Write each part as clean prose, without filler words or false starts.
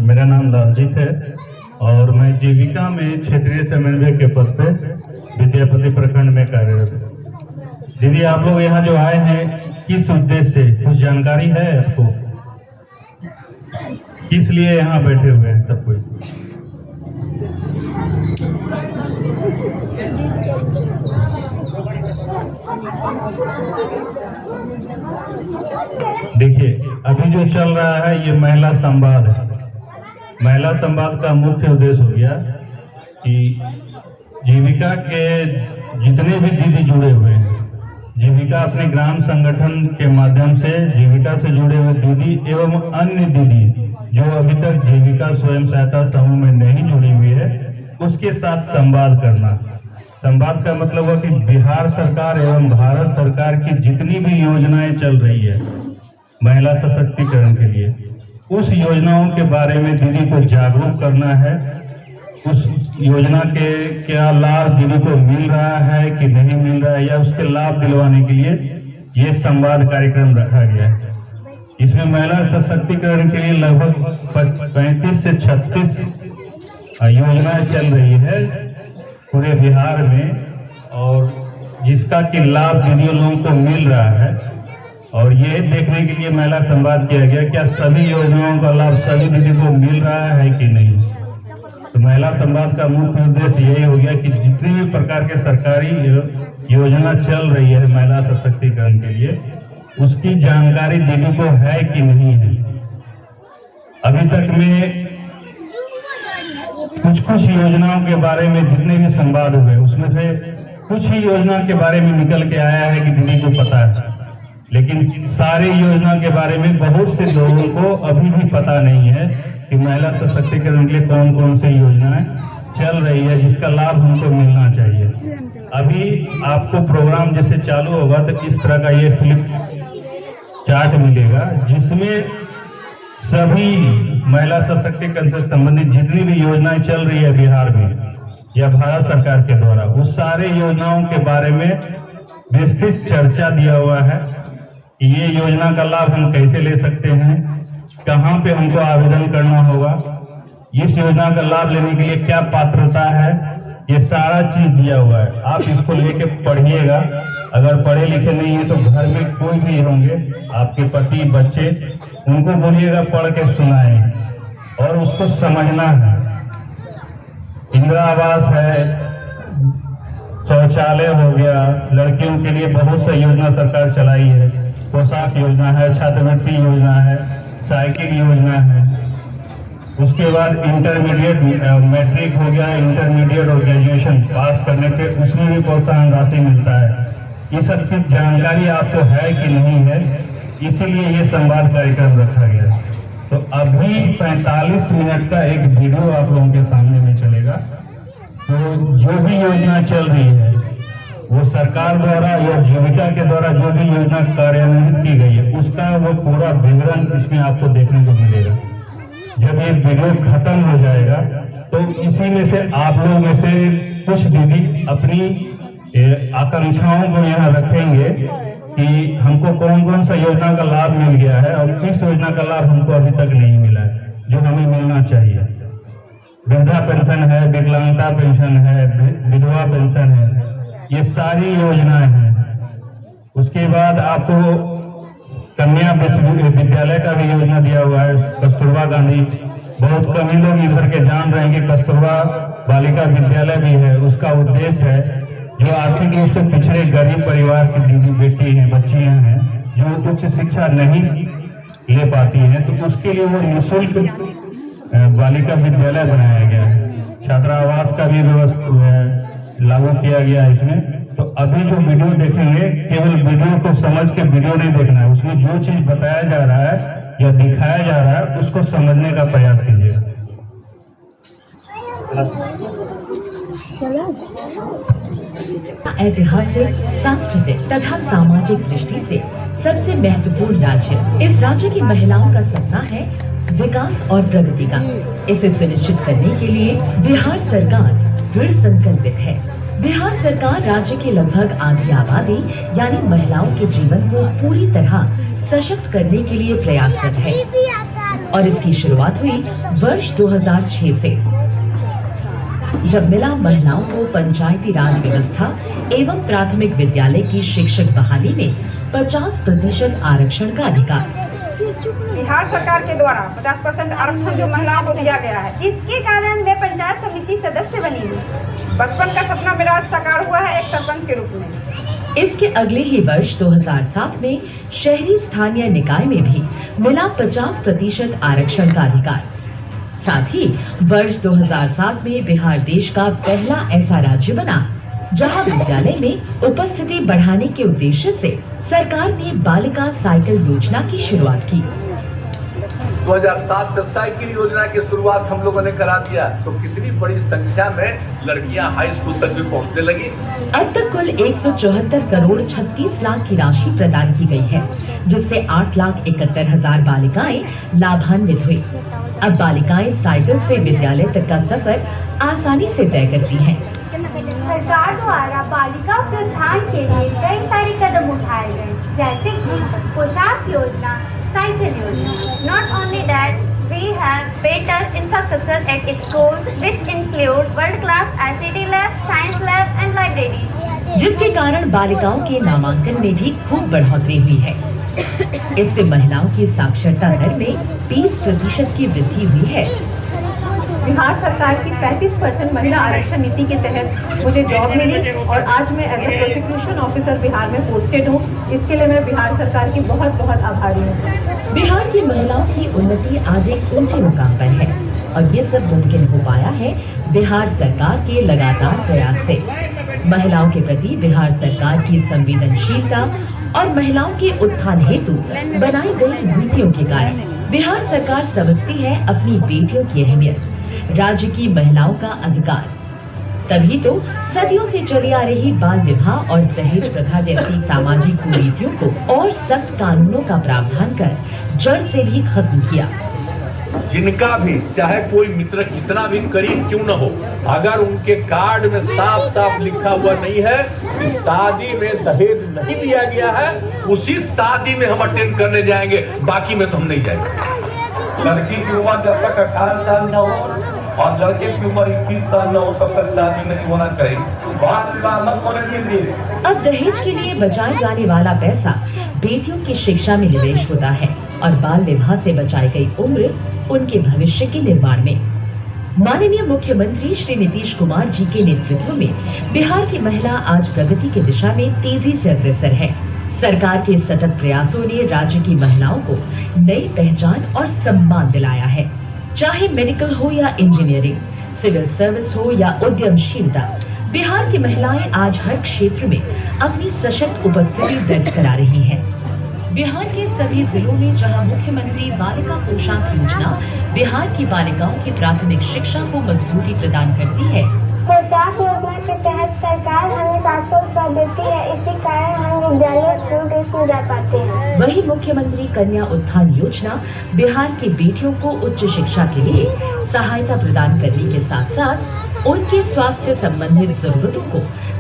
मेरा नाम लालजीत है और मैं जीविका में क्षेत्रीय समन्वय के पद पे विद्यापति प्रखंड में कार्यरत हूँ। दीदी, आप लोग यहाँ जो आए हैं किस उद्देश्य से, कुछ जानकारी है आपको? किस लिए यहाँ बैठे हुए हैं सब कोई? देखिए, अभी जो चल रहा है ये महिला संवाद है। महिला संवाद का मुख्य उद्देश्य हो गया कि जीविका के जितने भी दीदी जुड़े हुए हैं, जीविका अपने ग्राम संगठन के माध्यम से जीविका से जुड़े हुए दीदी एवं अन्य दीदी जो अभी तक जीविका स्वयं सहायता समूह में नहीं जुड़ी हुई है, उसके साथ संवाद करना। संवाद का मतलब है कि बिहार सरकार एवं भारत सरकार की जितनी भी योजनाएं चल रही है महिला सशक्तिकरण के लिए, उस योजनाओं के बारे में दीदी को जागरूक करना है। उस योजना के क्या लाभ दीदी को मिल रहा है कि नहीं मिल रहा है, या उसके लाभ दिलवाने के लिए ये संवाद कार्यक्रम रखा गया है। इसमें महिला सशक्तिकरण के लिए लगभग 35 से 36 योजनाएं चल रही है पूरे बिहार में, और जिसका कि लाभ दीदियों लोगों को मिल रहा है। और ये देखने के लिए महिला संवाद किया गया क्या सभी योजनाओं का लाभ सभी दीदी को मिल रहा है कि नहीं। तो महिला संवाद का मुख्य उद्देश्य यही हो गया कि जितनी भी प्रकार के सरकारी योजना चल रही है महिला सशक्तिकरण के लिए, उसकी जानकारी दीदी को है कि नहीं है। अभी तक में कुछ योजनाओं के बारे में जितने भी संवाद हुए, उसमें से कुछ ही योजना के बारे में निकल के आया है कि दीदी को पता है, लेकिन सारी योजना के बारे में बहुत से लोगों को अभी भी पता नहीं है कि महिला सशक्तिकरण के लिए कौन कौन सी योजनाएं चल रही है, जिसका लाभ हमको मिलना चाहिए। अभी आपको प्रोग्राम जैसे चालू होगा तो इस तरह का ये फ्लिप चार्ट मिलेगा, जिसमें सभी महिला सशक्तिकरण से संबंधित जितनी भी योजनाएं चल रही है बिहार में या भारत सरकार के द्वारा, उस सारे योजनाओं के बारे में विस्तृत चर्चा दिया हुआ है कि ये योजना का लाभ हम कैसे ले सकते हैं, कहाँ पे हमको आवेदन करना होगा, इस योजना का लाभ लेने के लिए क्या पात्रता है, ये सारा चीज दिया हुआ है। आप इसको लेके पढ़िएगा। अगर पढ़े लिखे नहीं है तो घर में कोई भी होंगे, आपके पति बच्चे, उनको बोलिएगा पढ़ के सुनाएं और उसको समझना है। इंदिरा आवास है, शौचालय हो गया, लड़कियों के लिए बहुत सी योजना सरकार चलाई है, पोशाक योजना है, छात्रवृत्ति योजना है, साइकिल योजना है। उसके बाद इंटरमीडिएट, मैट्रिक हो गया, इंटरमीडिएट और ग्रेजुएशन पास करने पे उसमें भी प्रोत्साहन राशि मिलता है। ये सब की जानकारी आपको है कि नहीं है, इसीलिए ये संवाद कार्यक्रम रखा गया। तो अभी 45 मिनट का एक वीडियो आप लोगों के सामने में चलेगा। तो जो भी योजना चल रही है वो सरकार द्वारा या जीविका के द्वारा जो भी योजना कार्यान्वित की गई है, उसका वो पूरा विवरण इसमें आपको देखने को मिलेगा। जब ये वीडियो खत्म हो जाएगा तो इसी में से आप लोग में से कुछ दीदी अपनी आकांक्षाओं को यहाँ रखेंगे कि हमको कौन कौन सा योजना का लाभ मिल गया है और किस योजना का लाभ हमको अभी तक नहीं मिला है, जो हमें मिलना चाहिए। वृद्धा पेंशन है, विकलांगता पेंशन है, विधवा पेंशन है, ये सारी योजनाएं हैं। उसके बाद आपको कन्या विद्यालय का भी योजना दिया हुआ है, कस्तूरबा गांधी। बहुत कम ही लोग इधर के जान रहे हैं कि कस्तूरबा बालिका विद्यालय भी है। उसका उद्देश्य है जो आर्थिक रूप से पिछड़े गरीब परिवार की दीदी बेटी हैं, बच्चियां हैं, जो उच्च शिक्षा नहीं ले पाती हैं, तो उसके लिए वो निःशुल्क बालिका विद्यालय बनाया गया है। छात्रावास का भी व्यवस्था लागू किया गया है इसमें। तो अभी जो वीडियो देखेंगे, केवल वीडियो को समझ के वीडियो नहीं देखना है, उसमें जो चीज बताया जा रहा है या दिखाया जा रहा है उसको समझने का प्रयास कीजिए। ऐतिहासिक, सांस्कृतिक तथा सामाजिक दृष्टि से सबसे महत्वपूर्ण राज्य, इस राज्य की महिलाओं का सपना है विकास और प्रगति का। इसे सुनिश्चित करने के लिए बिहार सरकार दृढ़ संकल्पित है। बिहार सरकार राज्य की लगभग आधी आबादी यानी महिलाओं के जीवन को पूरी तरह सशक्त करने के लिए प्रयासरत है। और इसकी शुरुआत हुई वर्ष 2006 से, जब मिला महिलाओं को पंचायती राज व्यवस्था एवं प्राथमिक विद्यालय की शिक्षक बहाली में 50% आरक्षण का अधिकार। बिहार सरकार के द्वारा 50% आरक्षण जो महिलाओं को दिया गया है, जिसके कारण मैं पंचायत समिति सदस्य बनी हूँ। बचपन का सपना मेरा साकार हुआ है एक सरपंच के रूप में। इसके अगले ही वर्ष 2007 में शहरी स्थानीय निकाय में भी मिला 50% आरक्षण का अधिकार। साथ ही वर्ष 2007 में बिहार देश का पहला ऐसा राज्य बना जहां विद्यालय में उपस्थिति बढ़ाने के उद्देश्य से सरकार ने बालिका साइकिल योजना की शुरुआत की। 2007 से साइकिल योजना की शुरुआत हम लोगों ने करा दिया, तो कितनी बड़ी संख्या में लड़कियां हाई स्कूल तक भी पहुंचने लगी। अब तक कुल 174 करोड़ 36 लाख की राशि प्रदान की गई है, जिससे 8,71,000 बालिकाएं लाभान्वित हुई। अब बालिकाएं साइकिल से विद्यालय तक का सफर आसानी से तय करती हैं। सरकार द्वारा बालिका के उत्थान के लिए कई सारे कदम उठाए गए, जैसे कि पोशाक योजना, साइकिल योजना। Not only that, we have better infrastructure at schools, which include world-class ICT lab, science lab and library, जिसके कारण बालिकाओं के नामांकन में भी खूब बढ़ोतरी हुई है। इससे महिलाओं की साक्षरता दर में 20% की वृद्धि हुई है। बिहार सरकार की 35% महिला आरक्षण नीति के तहत मुझे जॉब मिली और आज मैं as a prosecution officer Bihar में पोस्टेड हूँ। इसके लिए मैं बिहार सरकार की बहुत बहुत आभारी हूँ। बिहार की महिलाओं की उन्नति आज एक ऊंचे मुकाम पर है और ये सब मुमकिन हो पाया है बिहार सरकार के लगातार प्रयास से। महिलाओं के प्रति बिहार सरकार की संवेदनशीलता और महिलाओं के उत्थान हेतु बनाई गई नीतियों के कारण बिहार सरकार समझती है अपनी बेटियों की अहमियत, राज्य की महिलाओं का अधिकार। तभी तो सदियों से चली आ रही बाल विवाह और दहेज प्रथा जैसी सामाजिक कुरीतियों को और सख्त कानूनों का प्रावधान कर जड़ से भी खत्म किया। जिनका भी चाहे कोई मित्र कितना भी करीब क्यों न हो, अगर उनके कार्ड में साफ साफ लिखा हुआ नहीं है कि शादी में दहेज नहीं दिया गया है, उसी शादी में हम अटेंड करने जाएंगे, बाकी में तो हम नहीं जाएंगे। लड़की की उम्र जब तक 18 साल न हो और लड़के की उम्र 21 साल न हो तब तक शादी नहीं होना चाहिए। मत होने दीजिए। अब दहेज के लिए बचाए जाने वाला पैसा बेटियों की शिक्षा में निवेश होता है और बाल विवाह से बचाई गई उम्र उनके भविष्य के निर्माण में। माननीय मुख्यमंत्री श्री नीतीश कुमार जी के नेतृत्व में बिहार की महिला आज प्रगति की दिशा में तेजी से अग्रसर है। सरकार के सतत प्रयासों ने राज्य की महिलाओं को नई पहचान और सम्मान दिलाया है। चाहे मेडिकल हो या इंजीनियरिंग, सिविल सर्विस हो या उद्यमशीलता, बिहार की महिलाएं आज हर क्षेत्र में अपनी सशक्त उपस्थिति दर्ज करा रही हैं। बिहार के सभी जिलों में जहां मुख्यमंत्री बालिका पोशाक योजना बिहार की बालिकाओं की प्राथमिक शिक्षा को मजबूती प्रदान करती है, पोशाक योजना के तहत सरकार हमें 700 रुपए देती है। इसी कारण हम विद्यालय स्कूल ड्रेस में जा पाते हैं। वही मुख्यमंत्री कन्या उत्थान योजना बिहार की बेटियों को उच्च शिक्षा के लिए सहायता प्रदान करने के साथ साथ उनके स्वास्थ्य संबंधित जरूरतों को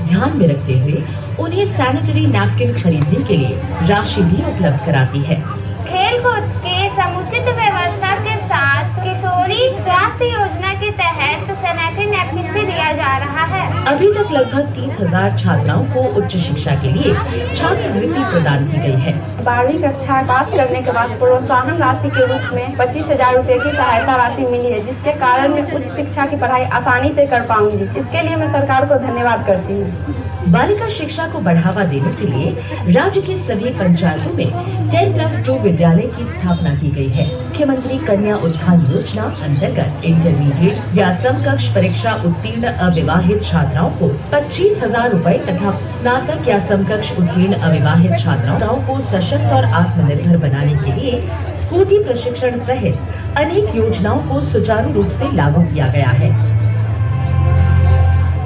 ध्यान में रखते हुए उन्हें सैनिटरी नैपकिन खरीदने के लिए राशि भी उपलब्ध कराती है। खेल कूद के समुचित व्यवस्था के साथ किशोरी स्वास्थ्य योजना के तहत सैनिटरी नैपकिन भी दिया जा रहा है। अभी तक लगभग 30,000 छात्राओं को उच्च शिक्षा के लिए छात्रवृत्ति प्रदान की गई है। 12वीं कक्षा पास करने के बाद प्रोत्साहन राशि के रूप में 25,000 रूपए की सहायता राशि मिली है, जिसके कारण मैं उच्च शिक्षा की पढ़ाई आसानी से कर पाऊंगी। इसके लिए मैं सरकार को धन्यवाद करती हूँ। बालिका शिक्षा को बढ़ावा देने के लिए राज्य के सभी पंचायतों में 10+2 विद्यालय की स्थापना की गई है। मुख्यमंत्री कन्या उत्थान योजना अंतर्गत इंटरमीडिएट या समकक्ष परीक्षा उत्तीर्ण अविवाहित छात्राओं को 25,000 रूपए तथा स्नातक या समकक्ष उत्तीर्ण अविवाहित छात्राओं को सशक्त और आत्मनिर्भर बनाने के लिए स्कूटी प्रशिक्षण सहित अनेक योजनाओं को सुचारू रूप से लागू किया गया है।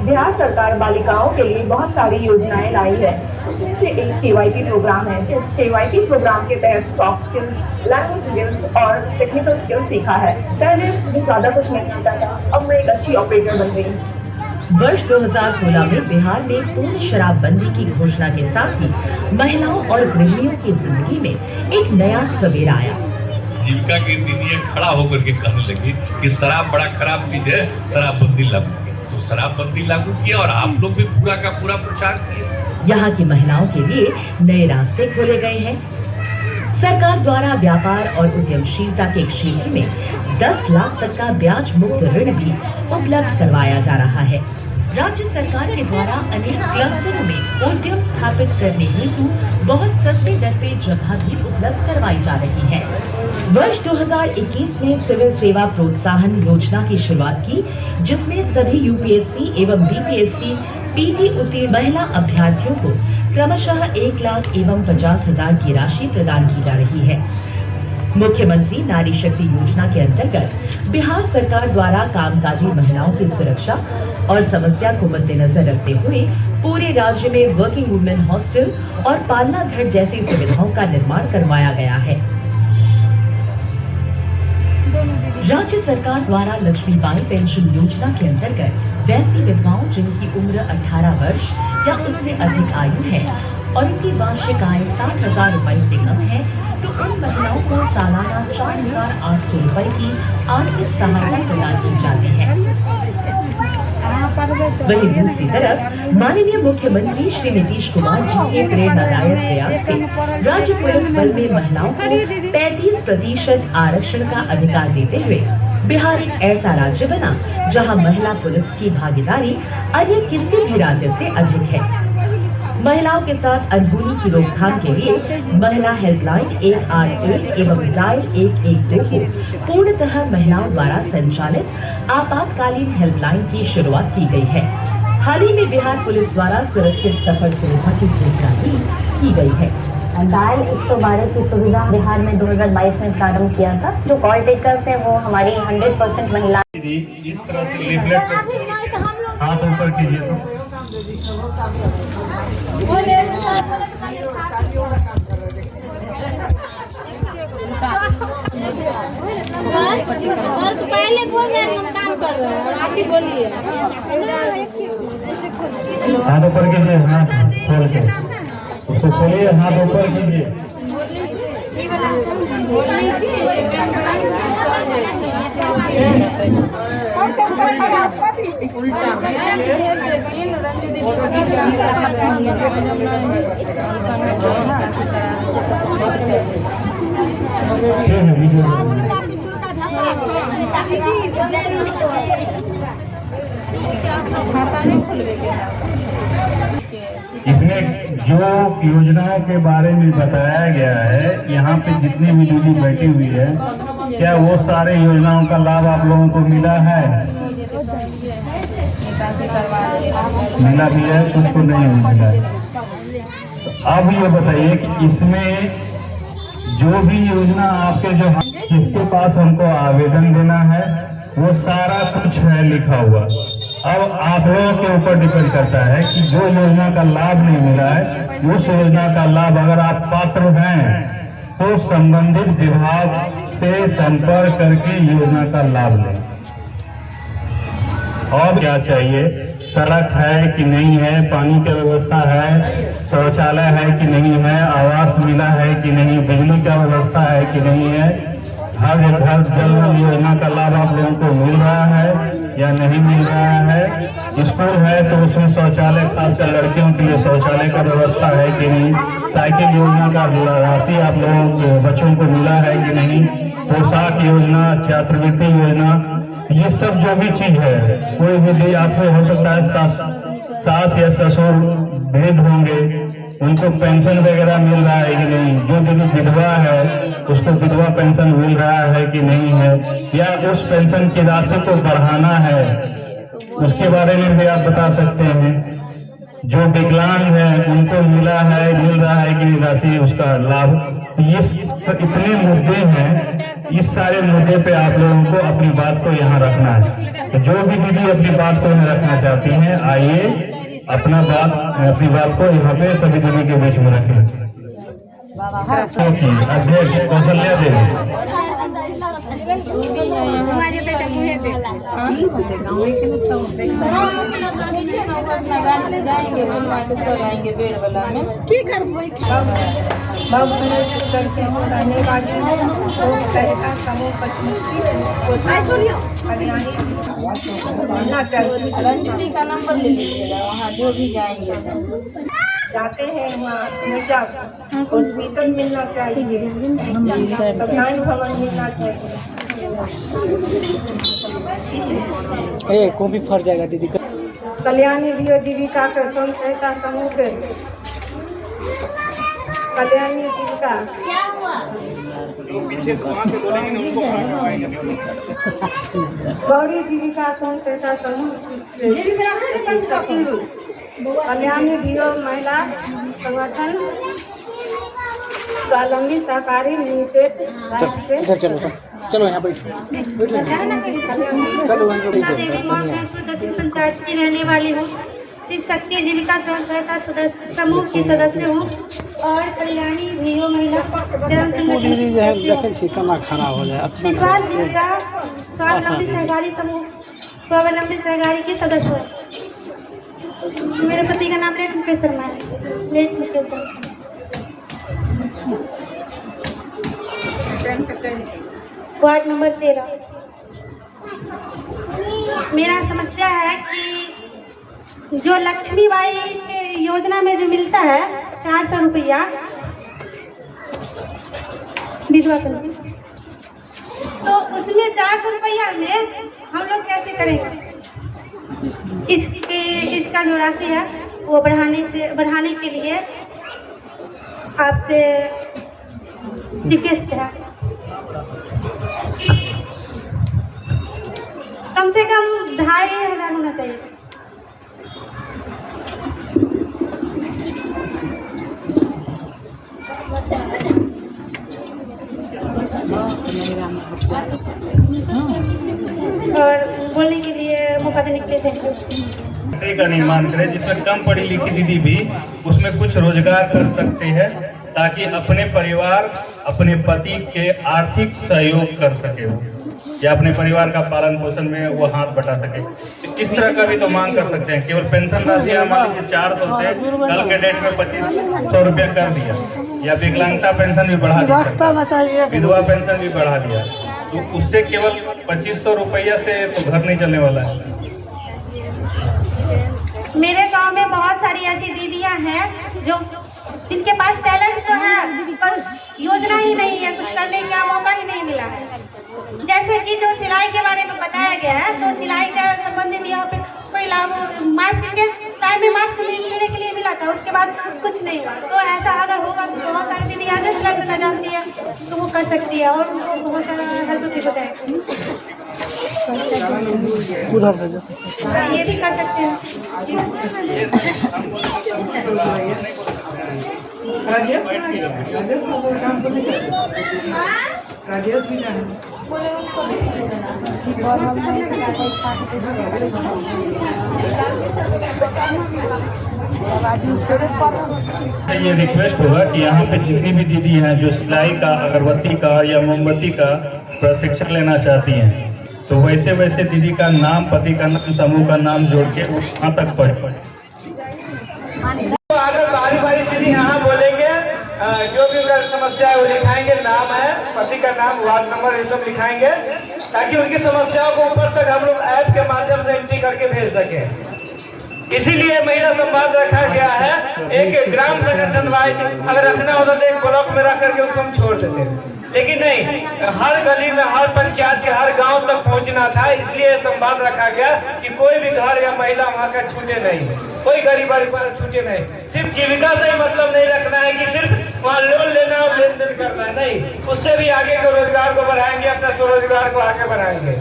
बिहार सरकार बालिकाओं के लिए बहुत सारी योजनाएं लाई है। इसमें से एक KYP प्रोग्राम है। इस KYP प्रोग्राम के तहत सॉफ्ट स्किल्स, लैंग्वेज स्किल्स और टेक्निकल स्किल्स सीखा है। पहले मुझे ज्यादा कुछ नहीं आता था, अब मैं एक अच्छी ऑपरेटर बन गई हूँ। वर्ष 2016 में बिहार में पूर्ण शराबबंदी की घोषणा के साथ ही महिलाओं और गृहिणियों की जिंदगी में एक नया सवेरा आया। जीविका की दीदी खड़ा होकर के कहने लगी कि शराब बड़ा खराब चीज है, शराबबंदी लागू की। तो शराबबंदी लागू किया और आप लोग भी पूरा का पूरा प्रचार किए। यहाँ की महिलाओं के लिए नए रास्ते खोले गए हैं। सरकार द्वारा व्यापार और उद्यमशीलता के क्षेत्र में 10 लाख तक का ब्याज मुक्त ऋण भी उपलब्ध करवाया जा रहा है। राज्य सरकार के द्वारा अनेक क्लस्टरों में उद्यम स्थापित करने हेतु बहुत सस्ते दर पे जगह भी उपलब्ध करवाई जा रही है। वर्ष 2021 में सिविल सेवा प्रोत्साहन योजना की शुरुआत की, जिसमें सभी यूपीएससी एवं बीपीएससी पीटी उत्तीर्ण महिला अभ्यर्थियों को क्रमशः 1 लाख एवं 50,000 की राशि प्रदान की जा रही है। मुख्यमंत्री नारी शक्ति योजना के अंतर्गत बिहार सरकार द्वारा कामकाजी महिलाओं की सुरक्षा और समस्या को मद्देनजर रखते हुए पूरे राज्य में वर्किंग वुमेन हॉस्टल और पालना घर जैसी सुविधाओं का निर्माण करवाया गया है। राज्य सरकार द्वारा लक्ष्मीबाई पेंशन योजना के अंतर्गत वैसी विधवाओं जिनकी उम्र 18 वर्ष या उससे अधिक आयु है और इनकी वार्षिक आय 60,000 रूपए से कम है, तो उन महिलाओं को सालाना 4,800 रूपए की आर्थिक सहायता प्रदान की जाती है। वहीं दूसरी तरफ माननीय मुख्यमंत्री श्री नीतीश कुमार जी के प्रेरणादायक प्रयास से राज्य पुलिस बल में महिलाओं को 35% आरक्षण का अधिकार देते हुए बिहार एक ऐसा राज्य बना जहां महिला पुलिस की भागीदारी अन्य किसी भी राज्य से अधिक है। महिलाओं के साथ अनहोनी की रोकथाम के लिए महिला हेल्पलाइन 188 एवं डायल 112 को पूर्णतः महिलाओं द्वारा संचालित आपातकालीन हेल्पलाइन की शुरुआत की गई है। हाल ही में बिहार पुलिस द्वारा सुरक्षित सफर सुविधा की घोषणा भी की गई है। डायल 112 की सुविधा बिहार में 2022 में प्रारंभ किया था। जो कॉल टेकर्स हैं वो हमारी 100% महिला। इस तरह से लेफलेट हाथ ऊपर कीजिए तो पहले बोल रहे हैं, हम काम कर रहे हैं, आप ही बोलिए। हाथ ऊपर कीजिए, हाथ खोल के उसको खोलिए, हाथ ऊपर कीजिए। इसमें जो योजनाओं के बारे में बताया गया है, यहाँ पे जितनी भी दीदी बैठी हुई है, क्या वो सारे योजनाओं का लाभ आप लोगों को मिला है? मिला भी है, कुछ को नहीं मिला है। तो अब ये बताइए कि इसमें जो भी योजना आपके जो जिसके पास हमको आवेदन देना है वो सारा कुछ है लिखा हुआ। अब आप लोगों के ऊपर डिपेंड करता है कि जो योजना का लाभ नहीं मिला है, उस योजना का लाभ अगर आप पात्र हैं तो संबंधित विभाग से संपर्क करके योजना का लाभ लें। और क्या चाहिए? सड़क है कि नहीं है, पानी की व्यवस्था है, शौचालय है कि नहीं है, आवास मिला है कि नहीं, बिजली का व्यवस्था है कि नहीं है, हर घर जल योजना का लाभ आप लोगों को मिल रहा है या नहीं मिल रहा है, स्कूल है तो उसमें शौचालय, खासकर लड़कियों के लिए शौचालय का व्यवस्था है कि नहीं, साइकिल योजना का राशि आप लोगों को बच्चों को मिला है कि नहीं, पोशाक योजना, छात्रवृत्ति योजना, ये सब जो भी चीज है, कोई भी आपसे हो सकता है सास या ससुर भेद होंगे, उनको पेंशन वगैरह मिल रहा है कि नहीं, जो दीदी विधवा है उसको विधवा पेंशन मिल रहा है कि नहीं है, या उस पेंशन की राशि को बढ़ाना है, उसके बारे में भी आप बता सकते हैं। जो विकलांग है उनको मिल रहा है कि राशि, उसका लाभ। ये इतने मुद्दे हैं, इस सारे मुद्दे पे आप लोगों को अपनी बात को यहाँ रखना है। तो जो भी दीदी अपनी बात को यहाँ रखना चाहती हैं, आइए अपनी बात को यहाँ पे सभी दीदी के बीच में रखें। अध्यक्ष कौशल्या देवी। रंजू जी का नंबर ले लीजिएगा, वहाँ जो भी जाएंगे जाते हैं वहाँ मिर्जापुर हॉस्पिटल मिलना चाहिए, संविधान भवन मिलना चाहिए। कॉपी फट जाएगा दीदी। कल्याणी रियो जीविका के स्वयं सहायता समूह के कल्याणी जीविका गौरी जीविका स्वयं सहायता समूह कल्याणी रियो महिला संगठन स्वावलंबी सहकारी लिमिटेड इधर चलो चलो यहाँ बैठो चलो दक्षिण पंचायत की रहने वाली हूँ। शिव शक्ति जीविका स्वयं सहायता समूह की सदस्य हूँ और कल्याणी रियो महिला देखे केना खराब हो जाए। अच्छा स्वावलंबी सहकारी समूह स्वावलंबी सहकारी की सदस्य हूँ। मेरे पति का नाम लेट मुकेश शर्मा है। Late Mukesh Sharma ward number 13। मेरा समस्या है कि जो लक्ष्मीबाई के योजना में जो मिलता है 400 रुपया विधवा पेंशन, तो उसमें 400 रुपया में हम लोग कैसे करेंगे? इसका जो राशि है वो बढ़ाने के लिए आपसे रिक्वेस्ट है। कम से कम 2500 होना चाहिए। और बोलने के लिए मौका देने के लिए थैंक यू। का निर्माण करें जिसमें कम पढ़ी लिखी दीदी भी उसमें कुछ रोजगार कर सकते हैं ताकि अपने परिवार अपने पति के आर्थिक सहयोग कर सके वो या अपने परिवार का पालन पोषण में वो हाथ बटा सके। इस तरह का भी तो मांग कर सकते हैं। केवल पेंशन राशि मान लीजिए 400 से कल के डेट में 2500 रुपया कर दिया या विकलांगता पेंशन भी बढ़ा दिया, विधवा पेंशन भी बढ़ा दिया, तो उससे केवल 2500 रुपया से तो घर नहीं चलने वाला है। मेरे गांव में बहुत सारी ऐसी दीदियां हैं जो जिनके पास टैलेंट तो है पर योजना ही नहीं है, कुछ करने का मौका ही नहीं मिला है। जैसे कि जो सिलाई के बारे में बताया गया है, तो सिलाई का संबंधित यहाँ पे कोई लाभ मास्क के टाइम में मास्क लेने के लिए मिला था, उसके बाद कुछ नहीं हुआ। तो ऐसा अगर होगा तो बहुत सारी दीदियां करना चाहती है तो वो कर सकती है और उनको बहुत सारा हेल्प भी हो जाएगा। उधर से ये भी कर सकते हैं। ये रिक्वेस्ट होगा कि यहाँ पे जितनी भी दीदी हैं जो सिलाई का, अगरबत्ती का या मोमबत्ती का प्रशिक्षण लेना चाहती हैं, तो वैसे वैसे दीदी का नाम, पति का नाम, समूह का नाम जोड़ के वहाँ तक पढ़े। तो अगर बारी बारी दीदी यहाँ बोलेंगे, जो भी उनका समस्या है वो लिखाएंगे, नाम है, पति का नाम, वार्ड नंबर, ये सब लिखाएंगे ताकि उनकी समस्याओं को ऊपर तक हम लोग ऐप के माध्यम से एंट्री करके भेज सकें। इसीलिए महिला संवाद रखा गया है। एक ग्राम संगठन वाइज अगर रखना होता तो एक ब्लॉक में रख करके उसको हम छोड़ देते, लेकिन नहीं, हर गली में, हर पंचायत के हर गांव तक पहुंचना था। इसलिए संवाद रखा गया कि कोई भी घर या महिला वहां का छूटे नहीं, कोई गरीबाई पर छूटे नहीं। सिर्फ जीविका से ही मतलब नहीं रखना है कि सिर्फ वहाँ लोन लेना और लेन देन करना है, नहीं, उससे भी आगे के रोजगार को बढ़ाएंगे, अपना स्वरोजगार को आगे बढ़ाएंगे।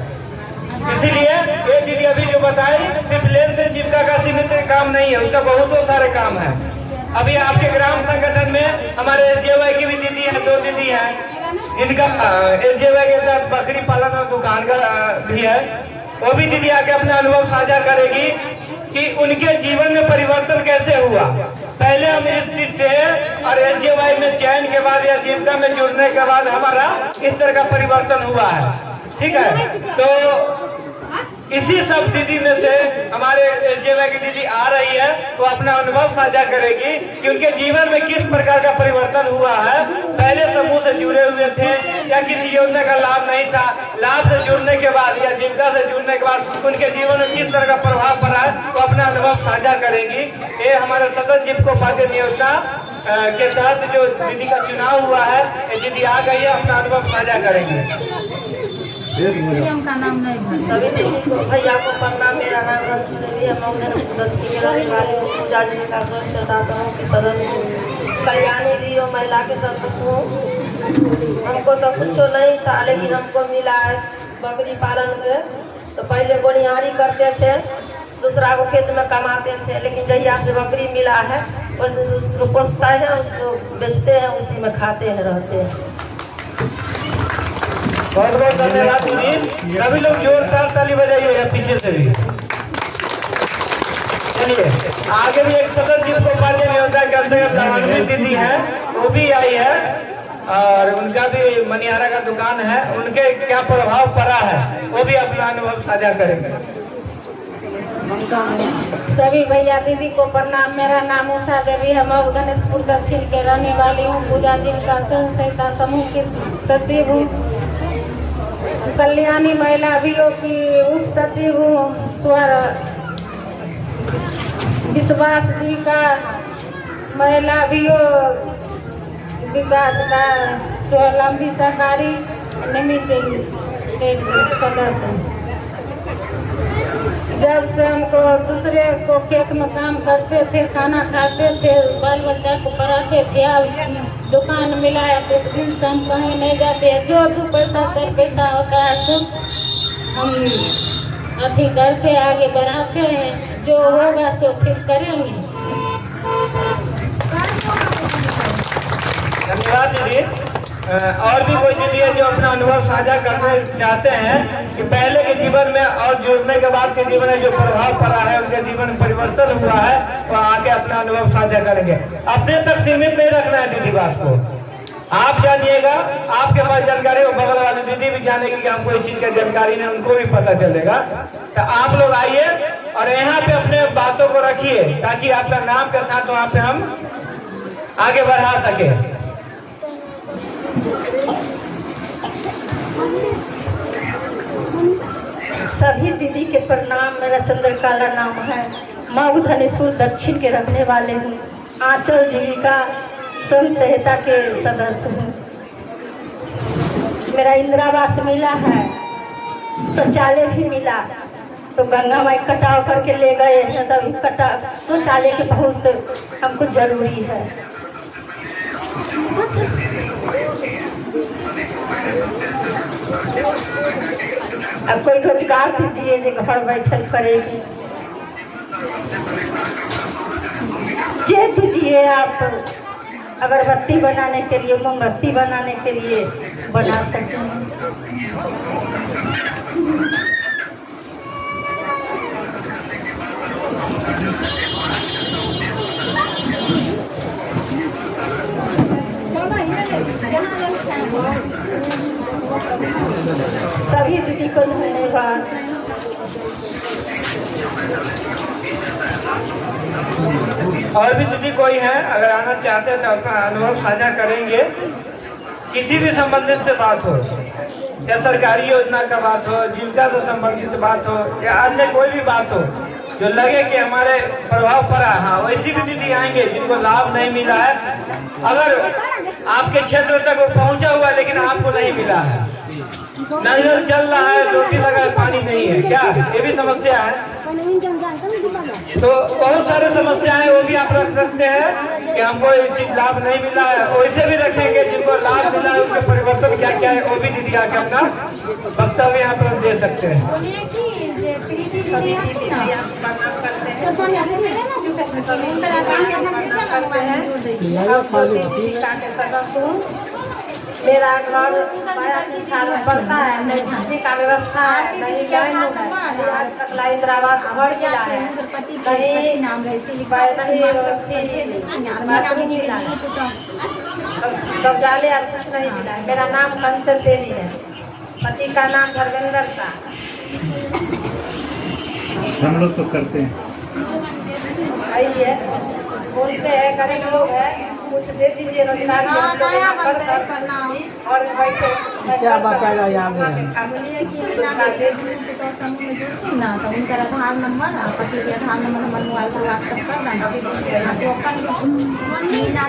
इसीलिए ये दीदी अभी जो बताए, सिर्फ लेन देन जीविका का सीमित काम नहीं है, उसका बहुत सारे काम है। अभी आपके ग्राम संगठन में हमारे एसजेवाई की भी दीदी है, 2 दीदी है, जिनका एसजेवाई के साथ बकरी पालन और दुकान का भी है। वो भी दीदी आके अपना अनुभव साझा करेगी कि उनके जीवन में परिवर्तन कैसे हुआ। पहले हम स्थित थे और एसजेवाई में चयन के बाद या जीविका में जुड़ने के बाद हमारा इस तरह का परिवर्तन हुआ है। ठीक है, तो इसी सब दीदी में से हमारे एलजेमा की दीदी आ रही है, वो अपना अनुभव साझा करेगी कि उनके जीवन में किस प्रकार का परिवर्तन हुआ है। पहले समूह से जुड़े हुए थे या किसी योजना का लाभ नहीं था, लाभ से जुड़ने के बाद या जीविका से जुड़ने के बाद उनके जीवन में किस तरह का प्रभाव पड़ा है, वो अपना अनुभव साझा करेंगी। ये हमारे सदन जीविकोपार्जन योजना के तहत जो दीदी का चुनाव हुआ है, ये दीदी आ गई है, अपना अनुभव साझा करेंगे। का नाम नहीं सभी भैया को प्रणाम। मेरा नाम रंजू है, मैं के रहने वाली हूँ। पूजा जी का स्वच्छता की सदन कल्याणी भी हो, महिला के सदस्य हूँ। हमको तो कुछ नहीं था, लेकिन हमको मिला है बकरी पालन के। तो पहले बोनिहारी करते थे, दूसरा को खेत में कमाते थे, लेकिन जहिया से बकरी मिला है उसको पोसता है, उसको बेचते हैं, उसी में खाते हैं, रहते हैं। बहुत बहुत धन्यवाद दीदी। सभी लोग जोरदार ताली बजाइए पीछे से भी। चलिए आगे भी एक सदन जीविकोपार्जन योजना के अंतर्गत लाभान्वित दीदी है, वो भी आई है और उनका भी मनिहारा का दुकान है। उनके क्या प्रभाव पड़ा है, वो भी अपना अनुभव साझा करेंगे। सभी भैया दीदी को प्रणाम। मेरा नाम उषा देवी है, मैं गणेशपुर दक्षिण के रहने वाली हूँ। पूजा जी का स्वयं सहायता समूह की सचिव हूँ। कल्याणी महिला अभियोग की उप सचिव हूँ। स्वर विश्वास जी का महिला अभियोग विकास का स्वावलंबी सहकारी निमित्त सदस्य। जब से हमको दूसरे को खेत में काम करते थे, खाना खाते थे, बाल बच्चा को पढ़ाते थे, दुकान मिलाया तो दिन से हम कहीं नहीं जाते। जो भी पैसा होता है तो हम अभी करके आगे बढ़ाते हैं, जो होगा तो फिर करेंगे। धन्यवाद दीदी। और भी कोई दीदी है जो अपना अनुभव साझा करना चाहते हैं कि पहले के जीवन में और जुड़ने के बाद के जीवन में जो प्रभाव पड़ा है, उनके जीवन में परिवर्तन हुआ है, वो आके अपना अनुभव साझा करेंगे। अपने तक सीमित नहीं रखना है दीदी बात को, आप जानिएगा, आपके पास जानकारी हो, बगल वाली दीदी भी जानेगी कि हमको इस चीज की जानकारी नहीं, उनको भी पता चलेगा। तो आप लोग आइए और यहाँ पे अपने बातों को रखिए ताकि आपका नाम के साथ वहाँ पे हम आगे बढ़ा सके। सभी दीदी के प्रणाम। मेरा चंद्रकला नाम है, मैं धनेश्वर दक्षिण के रहने वाले हूँ। आंचल जीविका स्वयं सहायता के सदस्य हूँ। मेरा इंदिरावास मिला है, शौचालय भी मिला, तो गंगा माई कटाव करके ले गए हैं, तब कटा शौचालय की बहुत हमको जरूरी है। अब कोई रोजगार दीजिए जो घर बैठल करेगी, ये दीजिए आप। अगरबत्ती बनाने के लिए, मोमबत्ती बनाने के लिए बना सकते हैं। सभी दीदी को धन्यवाद। और भी दीदी कोई है अगर आना चाहते हैं तो अपना अनुभव साझा करेंगे। किसी भी संबंधित से बात हो, या सरकारी योजना का बात हो, जीविका से संबंधित बात हो, या अन्य कोई भी बात हो जो लगे कि हमारे प्रभाव पड़ा, हाँ वैसी भी दीदी आएंगे जिनको लाभ नहीं मिला है। अगर आपके क्षेत्र तक वो पहुंचा हुआ लेकिन आपको नहीं मिला है, नजर चल रहा है, रोटी लगा है, पानी नहीं है, क्या ये भी समस्या है। तो बहुत सारे समस्याएं वो भी आप रख सकते हैं कि हमको ये चीज लाभ नहीं मिला है। वैसे भी रखेंगे जिनको लाभ मिला है, उनके परिवर्तन क्या क्या है, वो भी दीदी आके अपना वक्तव्य यहाँ पर दे सकते हैं। मेरा घर में पड़ता है, नहीं बिजली का व्यवस्था है, नहीं लाइन है, आज तक इंदिरावास घर मिला है, शौचालय और कुछ नहीं मिला है। मेरा नाम कंचन देवी है, पति का नाम धर्मेंद्र था। हम लोग तो करते हैं। आइए बोलते हैं गरीब लोग है, कुछ दे दीजिए रोजगार और क्या बताएगा याद है? तो समूह में जुड़ती ना तो उनका आधार नंबर पति के आधार नंबर हमारे मोबाइल पर व्हाट्सएप कर देना।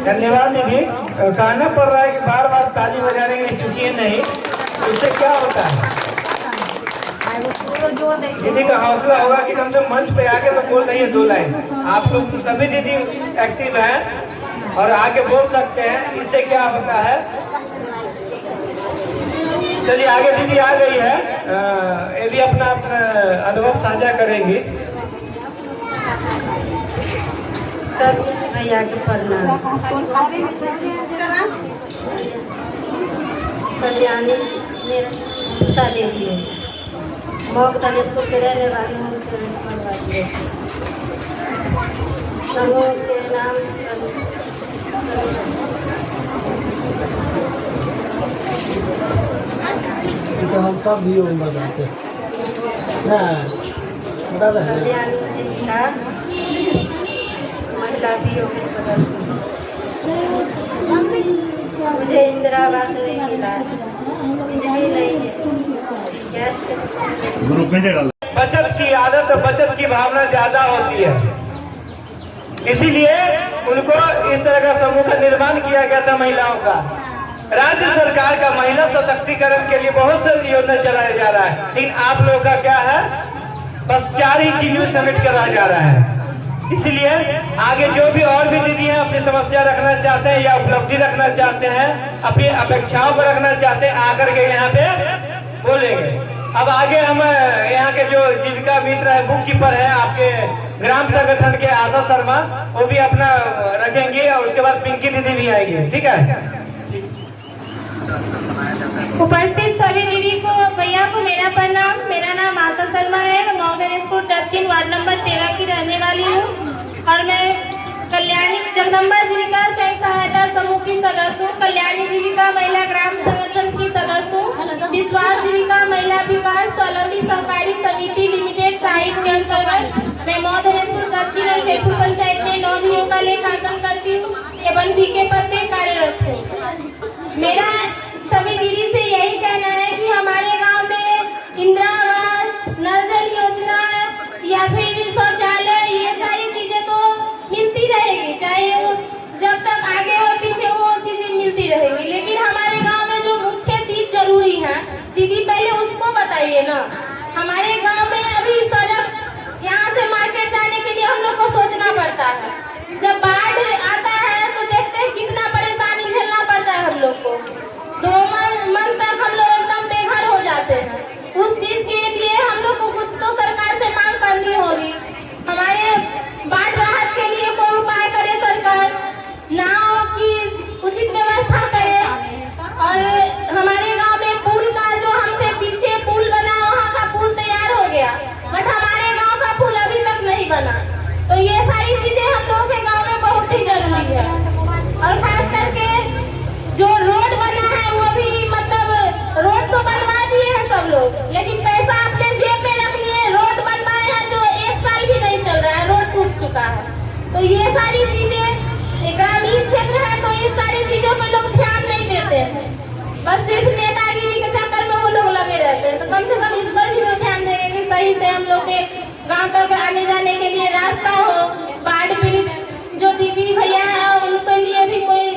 धन्यवाद दीदी। कहना पड़ रहा है कि बार बार ताली बजाने की चुकी नहीं, इससे क्या होता है? दीदी का हौसला होगा कि कम से कम मंच पे आके तो बोल रही है 2 लाइन। आप लोग सभी दीदी एक्टिव हैं और आगे बोल सकते हैं, इससे क्या होता है? चलिए आगे दीदी आ गई है, ये भी अपना अनुभव साझा करेंगी। भैया के प्रणाम। कल्याणी मेरा देवी है, बहुत दलितपुर के रहने वाली हूँ। समूह के नाम तो हम सब भी बताते हैं। कल्याणी जिला महिला भी मुझे इंदिरा आवास नहीं मिला, बिजली नहीं है, गैस ग्रुप में डाल। बचत की आदत और बचत की भावना ज्यादा होती है, इसीलिए उनको इस तरह का समूह का निर्माण किया गया था महिलाओं का। राज्य सरकार का महिला सशक्तिकरण के लिए बहुत सारी योजना चलाया जा रहा है, लेकिन आप लोगों का क्या है, बस 4 ही चीजों समेट कर रहा जा रहा है। इसलिए आगे जो भी और भी दीदी हैं अपनी समस्या रखना चाहते हैं या उपलब्धि रखना चाहते हैं, अपनी अपेक्षाओं को रखना चाहते हैं, आकर के यहाँ पे बोलेंगे। अब आगे हम यहाँ के जो जीविका मित्र है, बुक कीपर है आपके ग्राम संगठन के आशा शर्मा, वो भी अपना रखेंगे और उसके बाद पिंकी दीदी भी आएंगे। ठीक है। उपस्थित सभी दीदी को भैया को मेरा प्रणाम। मेरा नाम आशा शर्मा है, मैं मौगनपुर दक्षिण वार्ड नंबर 13 की रहने वाली हूँ और मैं कल्याणी जगदम्बा जीविका स्वयं सहायता समूह की सदस्य हूँ, कल्याणी जीविका महिला ग्राम संगठन की सदस्य हूँ, विश्वास जीविका महिला विकास स्वावलंबी सहकारी समिति लिमिटेड साइट के अंतर्गत मैं मौगनपुर दक्षिण जयपुर पंचायत में 9 दिनों का लेखांकन करती हूँ एवं के पद पे कार्यरत हूँ। मेरा सभी दीदी से यही कहना है कि हमारे गांव में इंदिरा आवास, नल जल योजना या फिर शौचालय, ये सारी चीजें तो मिलती रहेगी, चाहे वो जब तक आगे और पीछे वो चीजें मिलती रहेगी, लेकिन हमारे गांव में जो मुख्य चीज जरूरी है दीदी पहले उसको बताइए ना। हमारे गांव में अभी सड़क, यहाँ से मार्केट जाने के लिए हम लोग को सोचना पड़ता है, जब बाढ़ आता है तो देखते हैं कितना परेशानी झेलना पड़ता है हम लोग को, 2 मन तक हम लोग एकदम बेघर हो जाते हैं। उस चीज के लिए हम लोग को कुछ तो सरकार से मांग करनी होगी। हमारे बाढ़ राहत के लिए कोई उपाय करे सरकार, नाव की उचित व्यवस्था करे और हमारे गांव में पुल का जो हमसे पीछे पुल बना, वहाँ का पुल तैयार हो गया, बट हमारे गांव का पुल अभी तक नहीं बना। तो ये सारी चीजें हम लोगों के गाँव में बहुत ही जरूरी है और खास करके जो रोड बना है वो भी, मतलब रोड तो बनवा दिए हैं सब लोग, लेकिन पैसा अपने जेब में रख लिए, रोड बनवाए हैं जो 1 साल भी नहीं चल रहा है, रोड टूट चुका है। तो ये सारी चीजें ग्रामीण क्षेत्र है तो ये सारी चीजों पे लोग ध्यान नहीं देते हैं, बस सिर्फ नेतागिरी के चक्कर में वो लोग लगे रहते हैं। तो कम से कम इस पर भी तो ध्यान देंगे कि सही से हम लोग के गाँव तक आने जाने के लिए रास्ता हो, बाढ़ पीड़ित जो दीदी भैया है उनके लिए भी कोई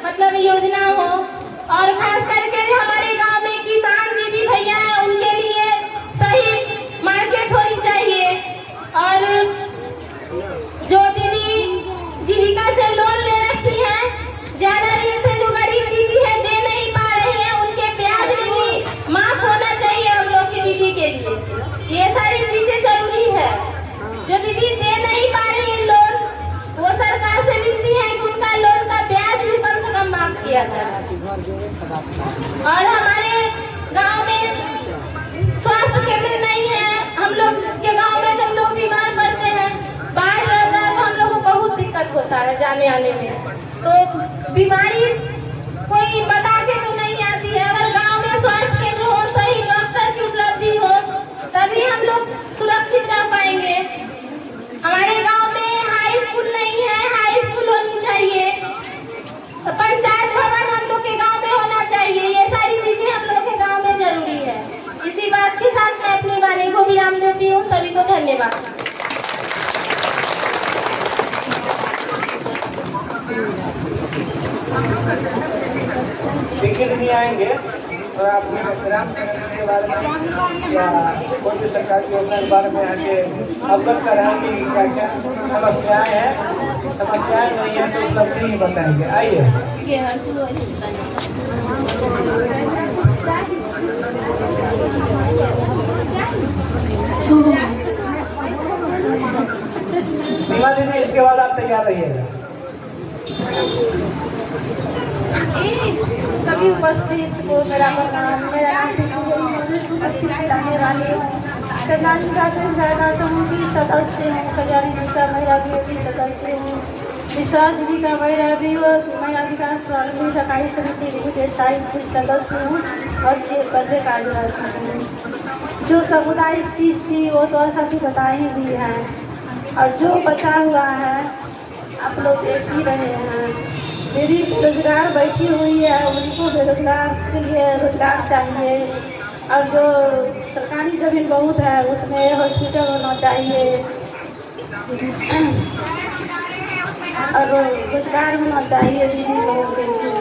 मतलब योजना हो, और खास करके हमारे गांव में किसान दीदी भैया हैं उनके लिए सही मार्केट होनी चाहिए, और जो दीदी जीविका से लोन ले रखी है, ज्यादा दिन से जो गरीब दीदी है दे नहीं पा रही है, उनके ब्याज भी माफ होना चाहिए हम लोग की दीदी के लिए। ये सारी चीजें जरूरी है। जो दीदी दे नहीं पा रही है लोन, वो सरकार से मिलती है कि उनका लोन का ब्याज भी कम से कम माफ किया जाए। और हमारे गांव में स्वास्थ्य केंद्र नहीं है, हम लोग के गांव में जब लोग बीमार पड़ते हैं, बाढ़ रहता है तो हम लोग को बहुत दिक्कत होता है जाने आने में, तो बीमारी कोई बता के तो नहीं आती है। अगर गांव में स्वास्थ्य केंद्र हो, सही डॉक्टर की उपलब्धि हो, तभी हम लोग सुरक्षित रह पाएंगे। बहुत धन्यवाद। देखिए नहीं आएंगे और आप ग्राम संगठन के बारे में या कोई भी सरकार की योजना के बारे में आके अवगत कराएंगे कि क्या क्या समस्याएं हैं, समस्याएं नहीं है तो उपलब्धि ही बताएंगे। आइए सीमा दीदी, इसके बाद आप तैयार रहिएगा। सभी उपस्थित को मेरा प्रणाम। मेरा नाम रहने वाली हूँ। कल्याण महिला समूह की सदस्य हूँ। कल्याणी महिला महिला की सदस्य हूँ। विश्वास जी का महिला विकास प्रारंभिक सरकारी समिति के स्थायी सदस्य हूँ और पद कार्यरत हूँ। जो सामुदायिक चीज थी वो तो सभी बताई भी है और जो बचा हुआ है आप लोग देख ही रहे हैं। मेरी बेरोजगार बैठी हुई है, उनको बेरोजगार के लिए रोजगार चाहिए और जो सरकारी जमीन बहुत है उसमें हॉस्पिटल होना चाहिए और रोजगार होना चाहिए दीदी लोगों के लिए।